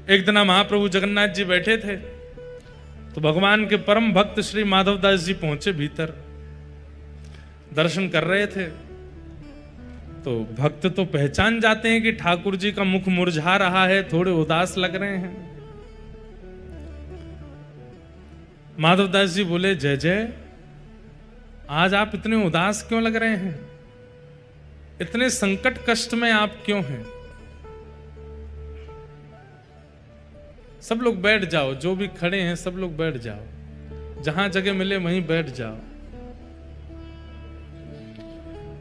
एक दिन महाप्रभु जगन्नाथ जी बैठे थे तो भगवान के परम भक्त श्री माधवदास जी पहुंचे भीतर, दर्शन कर रहे थे। तो भक्त तो पहचान जाते हैं कि ठाकुर जी का मुख मुरझा रहा है, थोड़े उदास लग रहे हैं। माधवदास जी बोले, जय जय, आज आप इतने उदास क्यों लग रहे हैं? इतने संकट कष्ट में आप क्यों हैं? सब लोग बैठ जाओ, जो भी खड़े हैं सब लोग बैठ जाओ, जहां जगह मिले वहीं बैठ जाओ।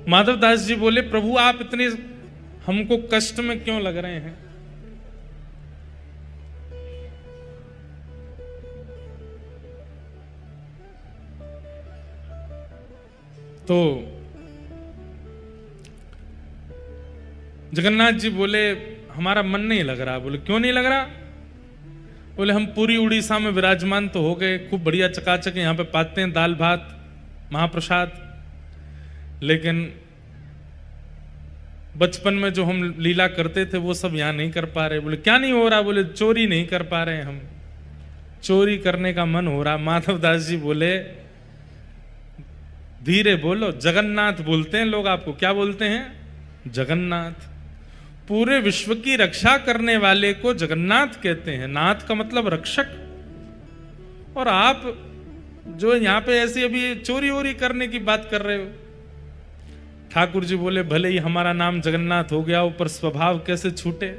माधवदास जी बोले, प्रभु आप इतने हमको कष्ट में क्यों लग रहे हैं? तो जगन्नाथ जी बोले, हमारा मन नहीं लग रहा। बोले, क्यों नहीं लग रहा? बोले, हम पूरी उड़ीसा में विराजमान तो हो गए, खूब बढ़िया चकाचक यहाँ पे पाते हैं दाल भात महाप्रसाद, लेकिन बचपन में जो हम लीला करते थे वो सब यहाँ नहीं कर पा रहे। बोले, क्या नहीं हो रहा? बोले, चोरी नहीं कर पा रहे, हम चोरी करने का मन हो रहा। माधवदास जी बोले, धीरे बोलो, जगन्नाथ बोलते हैं लोग आपको। क्या बोलते हैं? जगन्नाथ। पूरे विश्व की रक्षा करने वाले को जगन्नाथ कहते हैं। नाथ का मतलब रक्षक। और आप जो यहां पे ऐसी अभी चोरी वोरी करने की बात कर रहे हो। ठाकुर जी बोले, भले ही हमारा नाम जगन्नाथ हो गया, ऊपर स्वभाव कैसे छूटे?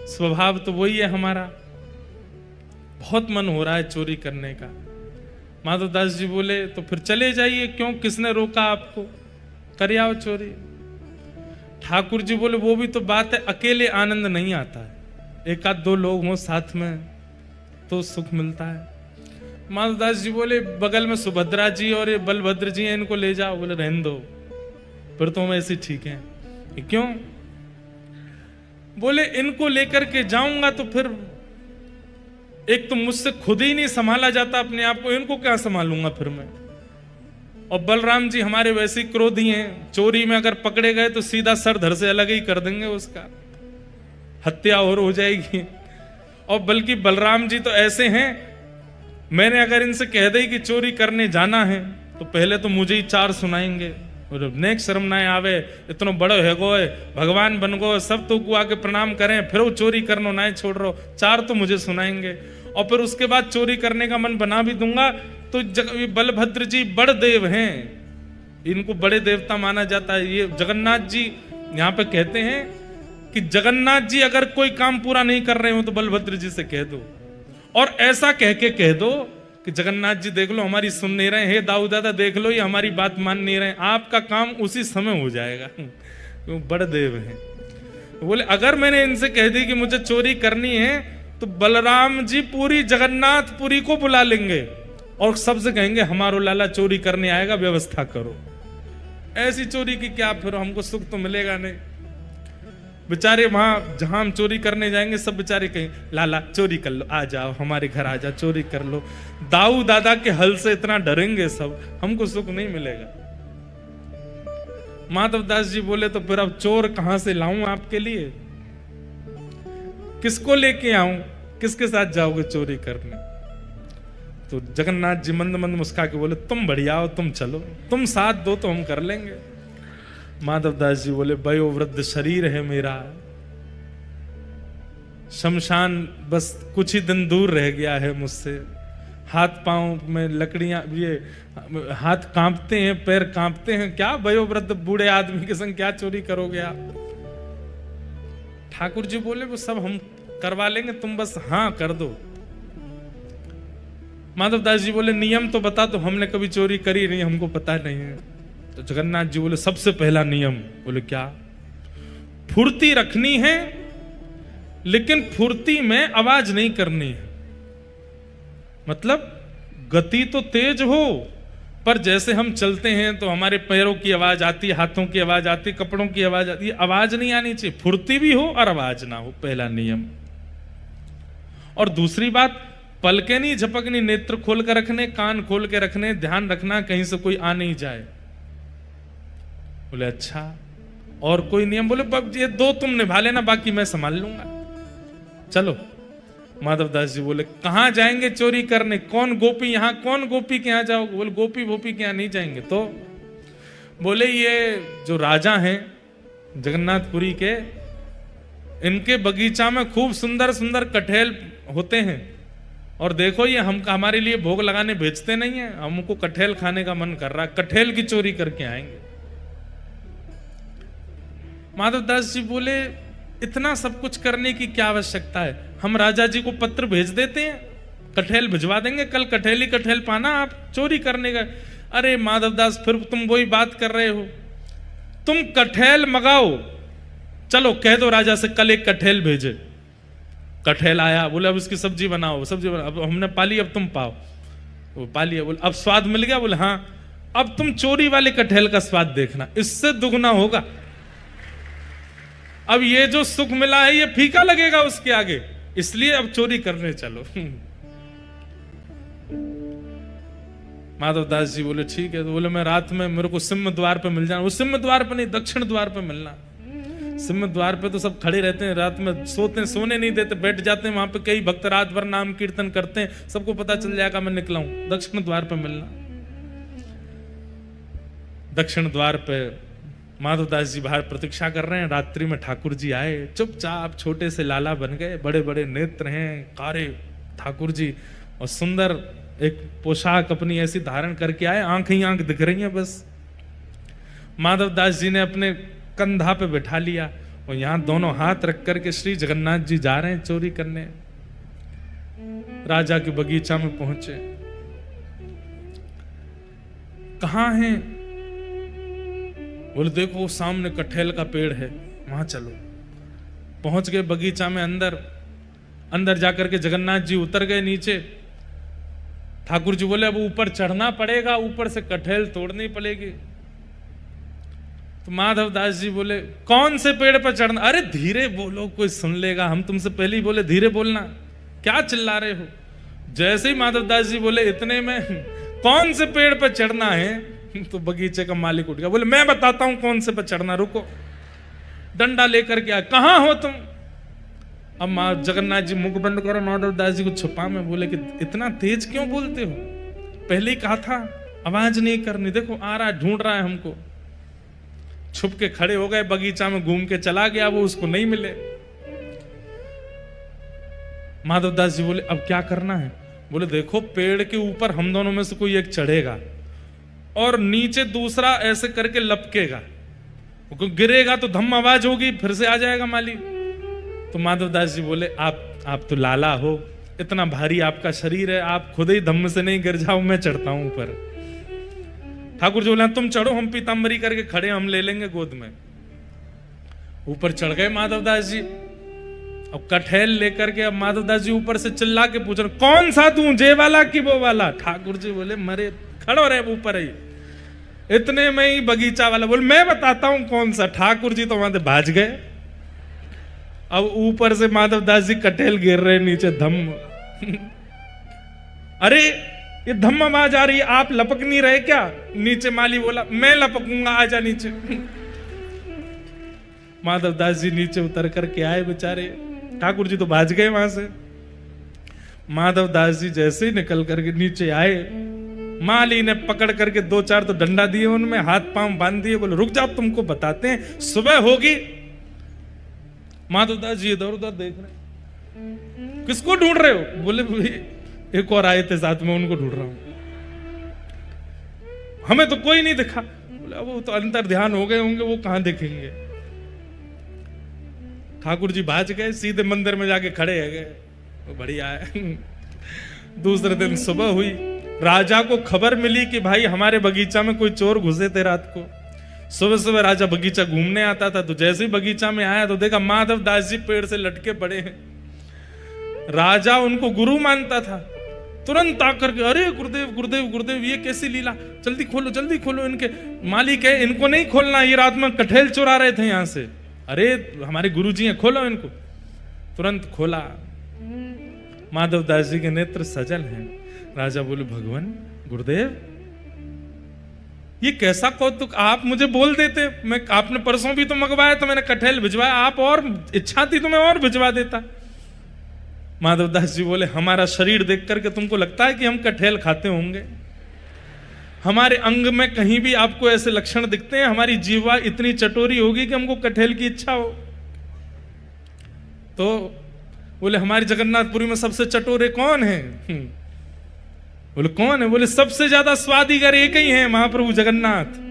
स्वभाव तो वही है हमारा। बहुत मन हो रहा है चोरी करने का। माधवदास जी बोले, तो फिर चले जाइए, क्यों, किसने रोका आपको? कर आओ चोरी। ठाकुर जी बोले, वो भी तो बात है, अकेले आनंद नहीं आता है, एक आध दो लोग हों साथ में तो सुख मिलता है। माधवदास जी बोले, बगल में सुभद्रा जी और ये बलभद्र जी हैं, इनको ले जाओ। बोले, रहने दो, फिर तो हम ऐसे ठीक हैं। क्यों? बोले, इनको लेकर के जाऊंगा तो फिर एक तो मुझसे खुद ही नहीं संभाला जाता अपने आप को, इनको क्या संभालूंगा फिर मैं? और बलराम जी हमारे वैसे ही क्रोधी हैं, चोरी में अगर पकड़े गए तो सीधा सर धड़ से अलग ही कर देंगे, उसका हत्या और हो जाएगी। और बल्कि बलराम जी तो ऐसे हैं, मैंने अगर इनसे कह दी कि चोरी करने जाना है तो पहले तो मुझे ही चार सुनाएंगे। और नेक्स्ट शर्म ना आवे, इतना बड़ो है गो, भगवान बन गो, सब तो को आके प्रणाम करें, फिर वो चोरी करनो ना छोड़ रहो, चार तो मुझे सुनाएंगे। और फिर उसके बाद चोरी करने का मन बना भी दूंगा तो बलभद्र जी बड़े देव हैं, इनको बड़े देवता माना जाता है। ये जगन्नाथ जी यहाँ पे कहते हैं कि जगन्नाथ जी अगर कोई काम पूरा नहीं कर रहे हो तो बलभद्र जी से कह दो, और ऐसा कह के कह दो कि जगन्नाथ जी देख लो हमारी सुन नहीं रहे, हे दाऊ दादा देख लो ये हमारी बात मान नहीं रहे, आपका काम उसी समय हो जाएगा। तो बड़े देव हैं। बोले, अगर मैंने इनसे कह दी कि मुझे चोरी करनी है तो बलराम जी पूरी जगन्नाथपुरी को बुला लेंगे और सबसे कहेंगे, हमारो लाला चोरी करने आएगा, व्यवस्था करो। ऐसी चोरी की क्या, फिर हमको सुख तो मिलेगा नहीं। बेचारे वहां जहां हम चोरी करने जाएंगे सब बेचारे कहें, लाला चोरी कर लो, आ जाओ हमारे घर, आ जाओ चोरी कर लो। दाऊ दादा के हल से इतना डरेंगे सब, हमको सुख नहीं मिलेगा। माधवदास जी बोले, तो फिर अब चोर कहां से लाऊं आपके लिए? किसको लेके आऊं? किसके साथ जाओगे चोरी करने? तो जगन्नाथ जी मंद मंद मुस्का के बोले, तुम बढ़िया हो, तुम चलो, तुम साथ दो तो हम कर लेंगे। माधवदास जी बोले, वयोवृद्ध शरीर है मेरा, शमशान बस कुछ ही दिन दूर रह गया है मुझसे, हाथ पांव में लकड़ियां, ये हाथ कांपते हैं, पैर कांपते हैं, क्या वयोवृद्ध बूढ़े आदमी के संग क्या चोरी करोगे आप? ठाकुर जी बोले, वो सब हम करवा लेंगे, तुम बस हाँ कर दो। माधवदास जी बोले, नियम तो बता, तो हमने कभी चोरी करी नहीं, हमको पता नहीं है। तो जगन्नाथ जी बोले, सबसे पहला नियम। बोले, क्या? फुर्ती रखनी है, लेकिन फुर्ती में आवाज नहीं करनी है। मतलब गति तो तेज हो, पर जैसे हम चलते हैं तो हमारे पैरों की आवाज आती है, हाथों की आवाज आती है, कपड़ों की आवाज आती है, आवाज नहीं आनी चाहिए। फुर्ती भी हो और आवाज ना हो, पहला नियम। और दूसरी बात, पलके नहीं झपकनी, नेत्र खोल कर रखने, कान खोल के रखने, ध्यान रखना कहीं से कोई आ नहीं जाए। बोले, अच्छा और कोई नियम? बोले, ये दो तुम निभा लेना, बाकी मैं संभाल लूंगा। चलो। माधवदास जी बोले कहां जाएंगे चोरी करने, कौन गोपी यहाँ, कौन गोपी के यहाँ जाओगे? बोले गोपी वोपी के यहाँ नहीं जाएंगे। तो बोले ये जो राजा हैं जगन्नाथपुरी के, इनके बगीचा में खूब सुंदर सुंदर कटहल होते हैं, और देखो ये हमारे लिए भोग लगाने भेजते नहीं है, हमको कटहल खाने का मन कर रहा है, कटहल की चोरी करके आएंगे। माधवदास जी बोले इतना सब कुछ करने की क्या आवश्यकता है, हम राजा जी को पत्र भेज देते हैं, कटहल भिजवा देंगे, कल कटहल ही कटहल पाना, आप चोरी करने का। अरे माधवदास फिर तुम वही बात कर रहे हो, तुम कटहल मंगाओ, चलो कह दो राजा से कल एक कटहल भेजे। कटहल आया, बोले अब इसकी सब्जी बनाओ, सब्जी बनाओ, अब हमने पाली अब तुम पाओ, वो पाली। बोले अब स्वाद मिल गया? बोले हाँ, अब तुम चोरी वाले कटहल का स्वाद देखना, इससे दुगना होगा। अब ये जो सुख मिला है ये फीका लगेगा उसके आगे, इसलिए अब चोरी करने चलो। माधवदास जी बोले ठीक है। तो बोले मैं रात में मेरे को सिंह द्वार पे मिल जाना। वो सिंह द्वार पे नहीं, दक्षिण द्वार पे मिलना। सिंह द्वार पे तो सब खड़े रहते हैं, रात में सोने नहीं देते, बैठ जाते हैं वहां पे, कई भक्त रात भर नाम कीर्तन करते हैं, सबको पता चल जाएगा मैं निकला हूं। दक्षिण द्वार पे मिलना। दक्षिण द्वार पे माधवदास जी बाहर प्रतीक्षा कर रहे हैं। रात्रि में ठाकुर जी आए, चुपचाप छोटे से लाला बन गए, बड़े बड़े नेत्र हैं, कारे ठाकुर जी, और सुंदर एक पोशाक अपनी ऐसी धारण करके आए, आंख ही आंख दिख रही है बस। माधवदास जी ने अपने कंधा पे बैठा लिया, और यहां दोनों हाथ रख करके श्री जगन्नाथ जी जा रहे हैं चोरी करने। राजा के बगीचा में पहुंचे, कहां हैं? बोले देखो वो सामने कटहल का पेड़ है, वहां चलो। पहुंच गए बगीचा में, अंदर जाकर के जगन्नाथ जी उतर गए नीचे। ठाकुर जी बोले अब ऊपर चढ़ना पड़ेगा, ऊपर से कटहल तोड़नी पड़ेगी। तो माधवदास जी बोले कौन से पेड़ पर चढ़ना? अरे धीरे बोलो, कोई सुन लेगा, हम तुमसे पहले ही बोले धीरे बोलना, क्या चिल्ला रहे हो? जैसे ही माधवदास जी बोले इतने में कौन से पेड़ पर चढ़ना है, तो बगीचे का मालिक उठ गया, बोले मैं बताता हूं कौन से पर चढ़ना, रुको। डंडा लेकर के आया, कहां हो तुम? अब जगन्नाथ जी मुख बंद करो, माधवदास जी को छुपा में बोले कि इतना तेज क्यों बोलते हो, पहले ही कहा था आवाज नहीं करनी, देखो आ रहा है, ढूंढ रहा है हमको। छुप के खड़े हो गए, बगीचा में घूम के चला गया, वो उसको नहीं मिले। माधवदास जी बोले अब क्या करना है? बोले देखो पेड़ के ऊपर हम दोनों में से कोई एक चढ़ेगा, और नीचे दूसरा ऐसे करके लपकेगा, गिरेगा तो धम आवाज होगी, फिर से आ जाएगा माली। तो माधवदास जी बोले आप तो लाला हो, इतना भारी आपका शरीर है, आप खुद ही धम्म से नहीं गिर जाओ, मैं चढ़ता हूं ऊपर। ठाकुर जी बोले तुम चढ़ो, हम पीताम्बरी करके खड़े, हम ले लेंगे गोद में। ऊपर चढ़ गए माधवदास जी। अब कटहल लेकर के अब माधवदास जी ऊपर से चिल्ला के पूछ रहे कौन सा तू, जे वाला कि वो वाला? ठाकुर जी बोले मरे खड़ो रहे ऊपर ही। इतने में ही बगीचा वाला बोले मैं बताता हूं कौन सा। ठाकुर जी तो वहां से भाज गए। अब ऊपर से माधवदास जी कटहल गिर रहे नीचे, धम्म। अरे ये धम्म आवाज आ रही है, आप लपक नहीं रहे क्या? नीचे माली बोला मैं लपकूंगा, आजा नीचे। माधवदास जी नीचे उतर करके आए बेचारे, ठाकुर जी तो भाज गए वहां से। माधवदास जी जैसे ही निकल करके नीचे आए, माली ने पकड़ करके 2-4 तो डंडा दिए, उनमें हाथ पांव बांध दिए, बोले रुक जाओ तुमको बताते हैं, सुबह होगी। माधवदास जी इधर उधर देख रहे, किसको ढूंढ रहे हो? बोले एक और आए थे साथ में, उनको ढूंढ रहा हूं, हमें तो कोई नहीं दिखा। बोले वो तो अंतर ध्यान हो गए होंगे, वो कहां देखेंगे। ठाकुर जी भाज गए, सीधे मंदिर में जाके खड़े है गए, बढ़िया है। दूसरे दिन सुबह हुई, राजा को खबर मिली कि भाई हमारे बगीचा में कोई चोर घुसे थे रात को। सुबह सुबह राजा बगीचा घूमने आता था, तो जैसे ही बगीचा में आया तो देखा माधवदास जी पेड़ से लटके पड़े हैं। राजा उनको गुरु मानता था, तुरंत आकर के अरे गुरुदेव गुरुदेव गुरुदेव ये कैसी लीला, जल्दी खोलो इनके। मालिक है इनको नहीं खोलना, ये रात में कटहल चुरा रहे थे यहां से। अरे हमारे गुरुजी हैं, खोलो इनको। तुरंत खोला, माधवदास जी के नेत्र सजल हैं। राजा बोले भगवान गुरुदेव ये कैसा कौतुक, आप मुझे बोल देते, मैं आपने परसों भी तो मंगवाया तो मैंने कटहल भिजवाया, आप और इच्छा थी तो मैं और भिजवा देता। माधवदास जी बोले हमारा शरीर देख करके तुमको लगता है कि हम कटहल खाते होंगे? हमारे अंग में कहीं भी आपको ऐसे लक्षण दिखते हैं? हमारी जीवा इतनी चटोरी होगी कि हमको कटहल की इच्छा हो? तो बोले हमारी जगन्नाथपुरी में सबसे चटोरे कौन है? बोले कौन है? बोले सबसे ज्यादा स्वादिगर एक ही है, महाप्रभु जगन्नाथ।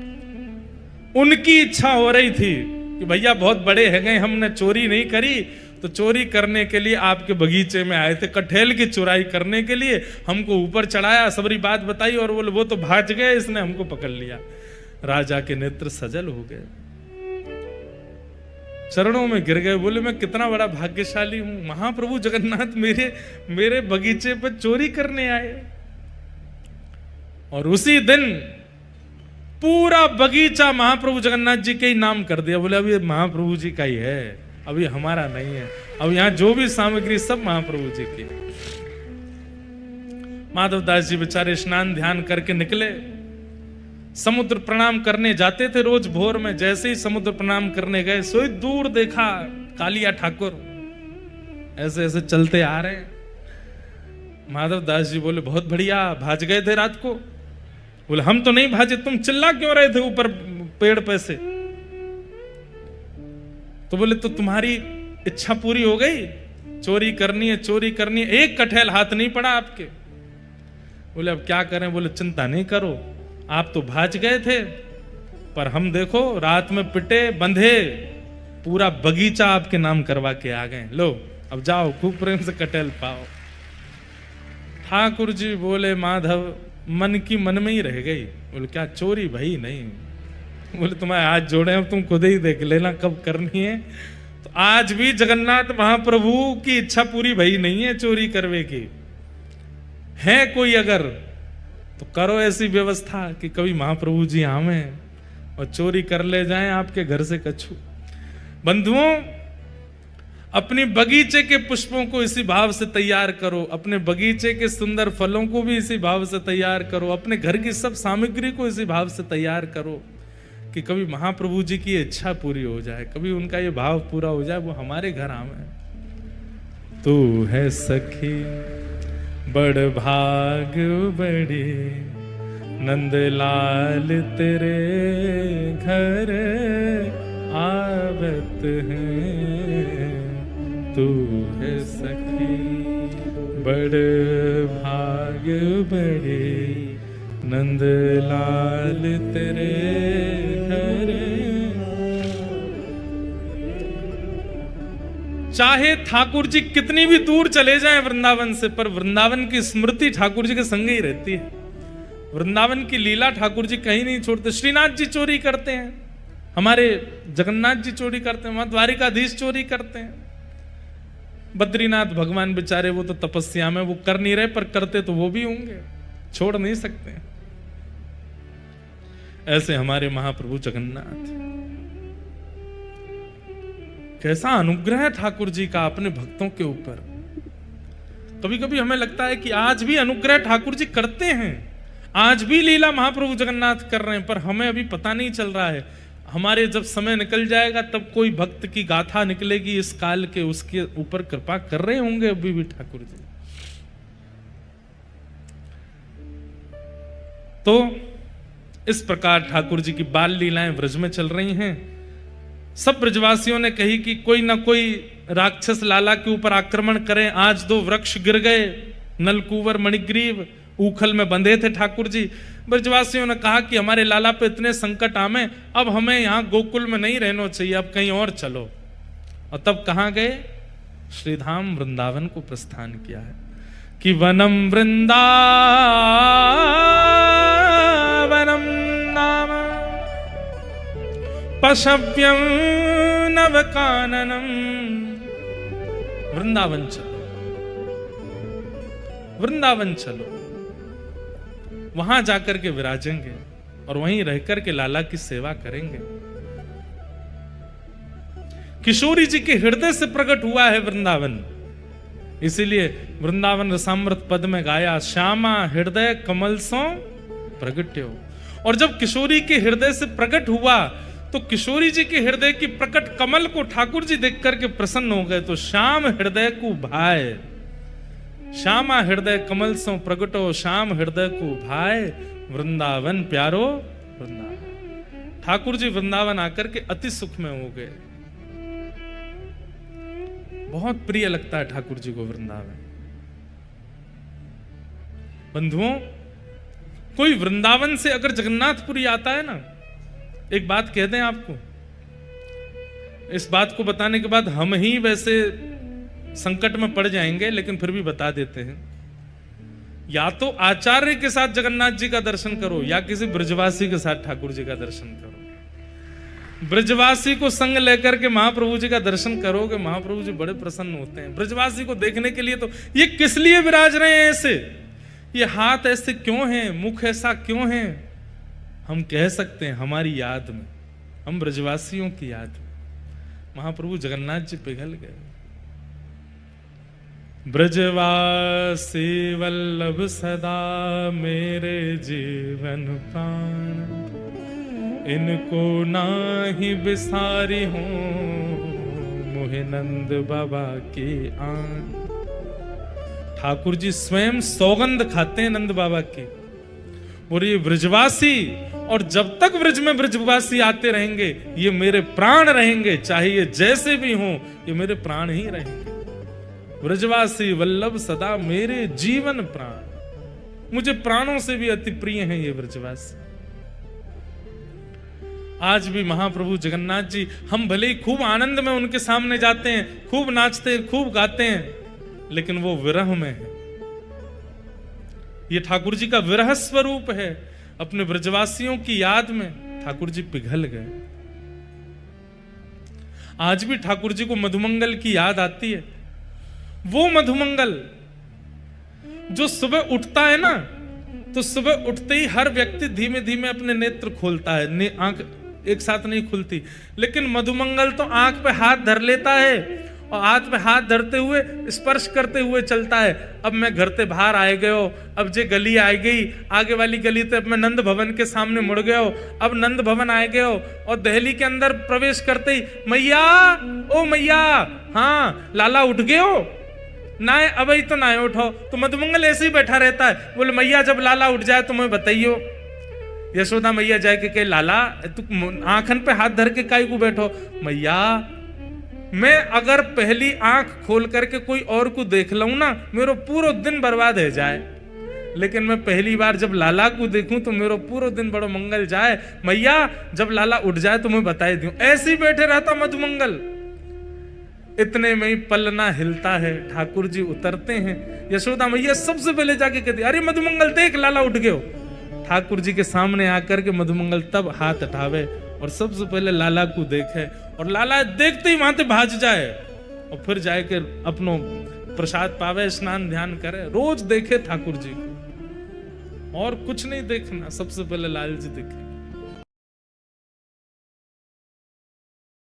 उनकी इच्छा हो रही थी कि भैया बहुत बड़े है गए, हमने चोरी नहीं करी, तो चोरी करने के लिए आपके बगीचे में आए थे, कटहल की चुराई करने के लिए हमको ऊपर चढ़ाया, सबरी बात बताई, और बोले वो तो भाग गए, इसने हमको पकड़ लिया। राजा के नेत्र सजल हो गए, चरणों में गिर गए, बोले मैं कितना बड़ा भाग्यशाली हूं, महाप्रभु जगन्नाथ मेरे बगीचे पर चोरी करने आए। और उसी दिन पूरा बगीचा महाप्रभु जगन्नाथ जी के ही नाम कर दिया। बोले अभी महाप्रभु जी का ही है, अभी हमारा नहीं है, अब यहां जो भी सामग्री सब महाप्रभु जी की। माधवदास जी बेचारे स्नान ध्यान करके निकले, समुद्र प्रणाम करने जाते थे रोज भोर में। जैसे ही समुद्र प्रणाम करने गए, सोई दूर देखा कालिया ठाकुर ऐसे ऐसे चलते आ रहे हैं। माधवदास जी बोले बहुत बढ़िया, भाज गए थे रात को? बोले हम तो नहीं भाजे, तुम चिल्ला क्यों रहे थे ऊपर पेड़ पे से? तो बोले तो तुम्हारी इच्छा पूरी हो गई, चोरी करनी है, चोरी करनी है, एक कटहल हाथ नहीं पड़ा आपके। बोले अब क्या करें? बोले चिंता नहीं करो, आप तो भाज गए थे, पर हम देखो रात में पिटे बंधे पूरा बगीचा आपके नाम करवा के आ गए, लो अब जाओ खूब प्रेम से कटहल पाओ। ठाकुर जी बोले माधव मन की मन में ही रह गई। बोले क्या चोरी? भाई नहीं। बोले तुम्हारे हाथ जोड़े, अब तुम खुद ही देख लेना कब करनी है। तो आज भी जगन्नाथ महाप्रभु की इच्छा पूरी भई नहीं है चोरी करवे की। है कोई अगर तो करो ऐसी व्यवस्था कि कभी महाप्रभु जी आवे और चोरी कर ले जाएं आपके घर से कछु। बंधुओं, अपनी बगीचे के पुष्पों को इसी भाव से तैयार करो, अपने बगीचे के सुंदर फलों को भी इसी भाव से तैयार करो, अपने घर की सब सामग्री को इसी भाव से तैयार करो कि कभी महाप्रभु जी की इच्छा पूरी हो जाए, कभी उनका ये भाव पूरा हो जाए, वो हमारे घर आवे। तू है सखी बड़ भाग बड़ी, नंदलाल तेरे घर आवत है। तू है सखी बड़ भाग बड़ी, नंदलाल तेरे घर। चाहे ठाकुर जी कितनी भी दूर चले जाएं वृंदावन से, पर वृंदावन की स्मृति ठाकुर जी के संग ही रहती है। वृंदावन की लीला ठाकुर जी कहीं नहीं छोड़ते। श्रीनाथ जी चोरी करते हैं, हमारे जगन्नाथ जी चोरी करते हैं, वहां द्वारिकाधीश चोरी करते हैं। बद्रीनाथ भगवान बेचारे वो तो तपस्या में, वो कर नहीं रहे, पर करते तो वो भी होंगे, छोड़ नहीं सकते। ऐसे हमारे महाप्रभु जगन्नाथ, कैसा अनुग्रह है ठाकुर जी का अपने भक्तों के ऊपर। कभी कभी हमें लगता है कि आज भी अनुग्रह ठाकुर जी करते हैं, आज भी लीला महाप्रभु जगन्नाथ कर रहे हैं, पर हमें अभी पता नहीं चल रहा है। हमारे जब समय निकल जाएगा तब कोई भक्त की गाथा निकलेगी इस काल के, उसके ऊपर कृपा कर रहे होंगे अभी भी ठाकुर जी। तो इस प्रकार ठाकुर जी की बाल लीलाएं व्रज में चल रही हैं। सब ब्रजवासियों ने कही कि कोई ना कोई राक्षस लाला के ऊपर आक्रमण करें। आज 2 वृक्ष गिर गए, नलकुवर मणिग्रीव ऊखल में बंधे थे ठाकुर जी। ब्रजवासियों ने कहा कि हमारे लाला पे इतने संकट आमे, अब हमें यहाँ गोकुल में नहीं रहना चाहिए, अब कहीं और चलो। और तब कहाँ गए? श्रीधाम वृंदावन को प्रस्थान किया है कि वनम वृंदावनम नाम पशव्यम नवकाननम। वृंदावन चलो, वृंदावन चलो, वहां जाकर के विराजेंगे और वहीं रहकर के लाला की सेवा करेंगे। किशोरी जी के हृदय से प्रकट हुआ है वृंदावन, इसीलिए वृंदावन रसामृत पद में गाया, श्यामा हृदय कमल सो प्रगट्यो। और जब किशोरी के हृदय से प्रकट हुआ तो किशोरी जी के हृदय की प्रकट कमल को ठाकुर जी देख करके प्रसन्न हो गए। तो श्याम हृदय को भाए, श्यामा हृदय कमल सो प्रगटो श्याम हृदय को भाई, वृंदावन प्यारो वृंदावन। ठाकुर जी वृंदावन आकर के अति सुख में हो गए। बहुत प्रिय लगता है ठाकुर जी को वृंदावन। बंधुओं, कोई वृंदावन से अगर जगन्नाथपुरी आता है ना, एक बात कह दें आपको, इस बात को बताने के बाद हम ही वैसे संकट में पड़ जाएंगे, लेकिन फिर भी बता देते हैं। या तो आचार्य के साथ जगन्नाथ जी का दर्शन करो, या किसी ब्रजवासी के साथ ठाकुर जी का दर्शन करो। ब्रजवासी को संग लेकर के महाप्रभु जी का दर्शन करोगे, महाप्रभु जी बड़े प्रसन्न होते हैं। ब्रजवासी को देखने के लिए तो ये किस लिए विराज रहे हैं ऐसे, ये हाथ ऐसे क्यों हैं, मुख ऐसा क्यों है, हम कह सकते हैं हमारी याद में, हम ब्रजवासियों की याद में महाप्रभु जगन्नाथ जी पिघल गए। ब्रजवासी वल्लभ सदा मेरे जीवन प्राण, इनको नाही बिसारी हूं मोहे नंद बाबा की आन। ठाकुर जी स्वयं सौगंध खाते हैं नंद बाबा की, और ये ब्रजवासी, और जब तक ब्रज में ब्रजवासी आते रहेंगे ये मेरे प्राण रहेंगे, चाहे ये जैसे भी हों ये मेरे प्राण ही रहेंगे। ब्रजवासी वल्लभ सदा मेरे जीवन प्राण, मुझे प्राणों से भी अति प्रिय हैं ये ब्रजवासी। आज भी महाप्रभु जगन्नाथ जी, हम भले ही खूब आनंद में उनके सामने जाते हैं, खूब नाचते हैं, खूब गाते हैं, लेकिन वो विरह में है। ये ठाकुर जी का विरह स्वरूप है। अपने ब्रजवासियों की याद में ठाकुर जी पिघल गए। आज भी ठाकुर जी को मधुमंगल की याद आती है। वो मधुमंगल जो सुबह उठता है ना, तो सुबह उठते ही हर व्यक्ति धीमे धीमे अपने नेत्र खोलता है, आंख एक साथ नहीं खुलती, लेकिन मधुमंगल तो आंख पे हाथ धर लेता है और हाथ पे हाथ धरते हुए स्पर्श करते हुए चलता है। अब मैं घर से बाहर आए गए हो, अब जे गली आ गई, आगे वाली गली तो अब मैं नंद भवन के सामने मुड़ गए हो, अब नंद भवन आए गए हो, और दहली के अंदर प्रवेश करते ही मैया, ओ मैया, हाँ लाला उठ गए हो ना, अब ही तो ना उठो। तो मधुमंगल ऐसे ही बैठा रहता है, बोले मैया जब लाला उठ जाए तो मैं बताइयो। यशोदा मैया जाए के कहे लाला तू आंखन पे हाथ धर के काई को बैठो। मैया मैं अगर पहली आंख खोल करके कोई और को देख लूं ना, मेरा पूरा दिन बर्बाद हो जाए, लेकिन मैं पहली बार जब लाला को देखूं तो मेरा पूरा दिन बड़ो मंगल जाए। मैया जब लाला उठ जाए तो मैं बताई दूं। ऐसे ही बैठे रहता मधुमंगल। इतने में ही पलना हिलता है, ठाकुर जी उतरते हैं। यशोदा मैया सबसे पहले जाके कहती अरे मधुमंगल देख लाला उठ गए हो। ठाकुर जी के सामने आकर के मधुमंगल तब हाथ उठावे और सबसे पहले लाला को देखे, और लाला देखते ही वहां से भाज जाए और फिर जाकर अपनो प्रसाद पावे, स्नान ध्यान करे। रोज देखे ठाकुर जी को, और कुछ नहीं देखना, सबसे पहले लाल जी देखे।